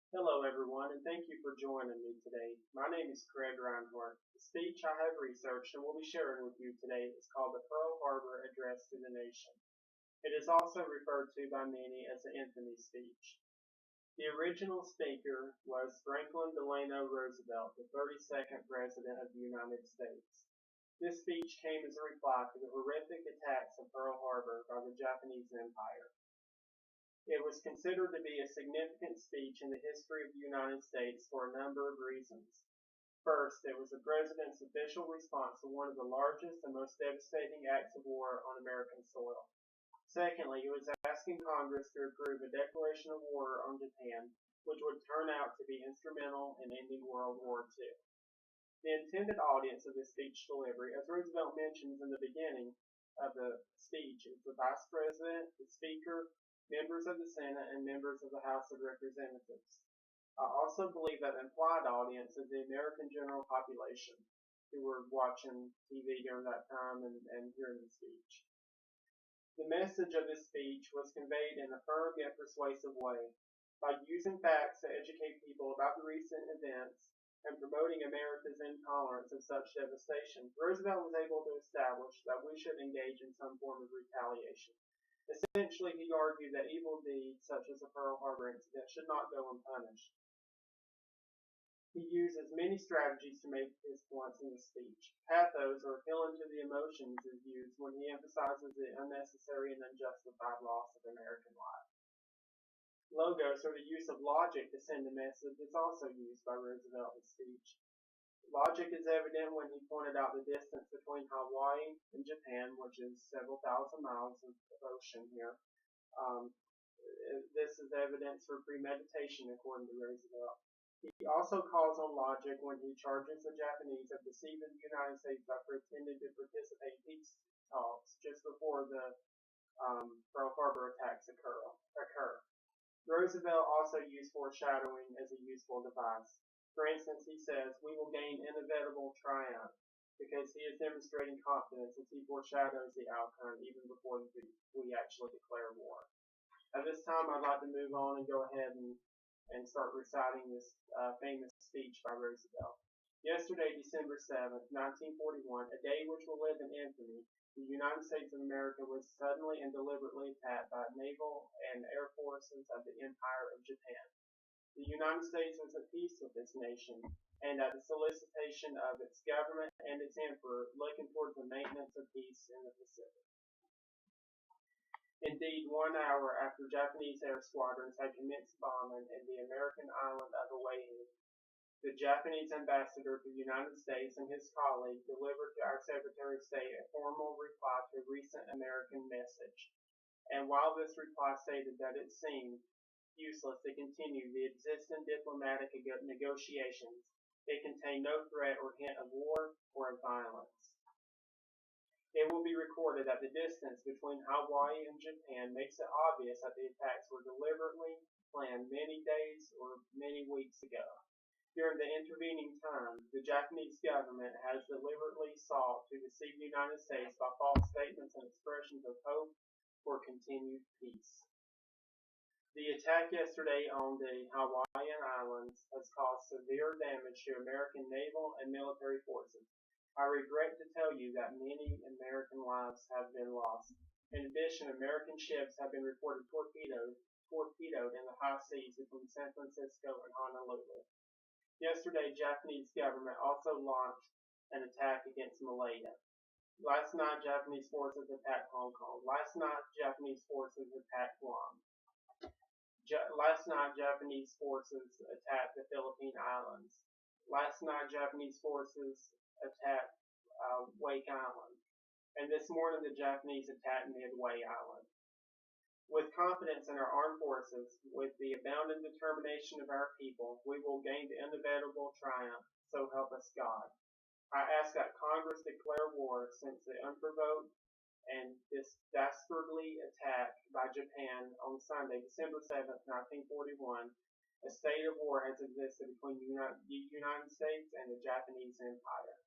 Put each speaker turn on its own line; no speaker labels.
Hello, everyone, and thank you for joining me today. My name is Craig Reinhardt. The speech I have researched and will be sharing with you today is called the Pearl Harbor Address to the Nation. It is also referred to by many as the infamy speech. The original speaker was Franklin Delano Roosevelt, the 32nd President of the United States. This speech came as a reply to the horrific attacks of Pearl Harbor by the Japanese Empire. It was considered to be a significant speech in the history of the United States for a number of reasons. First, it was the president's official response to one of the largest and most devastating acts of war on American soil. Secondly, it was asking Congress to approve a declaration of war on Japan, which would turn out to be instrumental in ending World War II. The intended audience of this speech delivery, as Roosevelt mentions in the beginning of the speech, is the Vice President, the Speaker, members of the Senate, and members of the House of Representatives. I also believe that the implied audience is the American general population who were watching TV during that time and hearing the speech. The message of this speech was conveyed in a firm yet persuasive way. By using facts to educate people about the recent events and promoting America's intolerance of such devastation, Roosevelt was able to establish that we should engage in some form of retaliation. Essentially, he argued that evil deeds such as the Pearl Harbor incident should not go unpunished. He uses many strategies to make his points in the speech. Pathos, or appealing to the emotions, is used when he emphasizes the unnecessary and unjustified loss of American life. Logos, or the use of logic to send a message, is also used by Roosevelt in his speech. Logic is evident when he pointed out the distance between Hawaii and Japan, which is several thousand miles of ocean here. This is evidence for premeditation, according to Roosevelt. He also calls on logic when he charges the Japanese of deceiving the United States by pretending to participate in peace talks just before the Pearl Harbor attacks occur. Roosevelt also used foreshadowing as a useful device. For instance, he says, "We will gain inevitable triumph," because he is demonstrating confidence as he foreshadows the outcome even before we actually declare war. At this time, I'd like to move on and go ahead and start reciting this famous speech by Roosevelt. Yesterday, December 7th, 1941, a day which will live in infamy, the United States of America was suddenly and deliberately attacked by naval and air forces of the Empire of Japan. The United States was at peace with this nation, and at the solicitation of its government and its emperor, looking towards the maintenance of peace in the Pacific. Indeed, 1 hour after Japanese air squadrons had commenced bombing in the American island of Oahu, the Japanese ambassador to the United States and his colleague delivered to our Secretary of State a formal reply to a recent American message. And while this reply stated that it seemed useless to continue the existing diplomatic negotiations, it contained no threat or hint of war or of violence. It will be recorded that the distance between Hawaii and Japan makes it obvious that the attacks were deliberately planned many days or many weeks ago. During the intervening time, the Japanese government has deliberately sought to deceive the United States by false statements and expressions of hope for continued peace. The attack yesterday on the Hawaiian Islands has caused severe damage to American naval and military forces. I regret to tell you that many American lives have been lost. In addition, American ships have been reported torpedoed in the high seas between San Francisco and Honolulu. Yesterday, Japanese government also launched an attack against Malaya. Last night, Japanese forces attacked Hong Kong. Last night, Japanese forces attacked Guam. Last night, Japanese forces attacked the Philippine Islands. Last night, Japanese forces attacked Wake Island. And this morning, the Japanese attacked Midway Island. With confidence in our armed forces, with the abounding determination of our people, we will gain the inevitable triumph, so help us God. I ask that Congress declare war since the unprovoked and this dastardly attack by Japan on Sunday, December 7th, 1941, a state of war has existed between the United States and the Japanese Empire.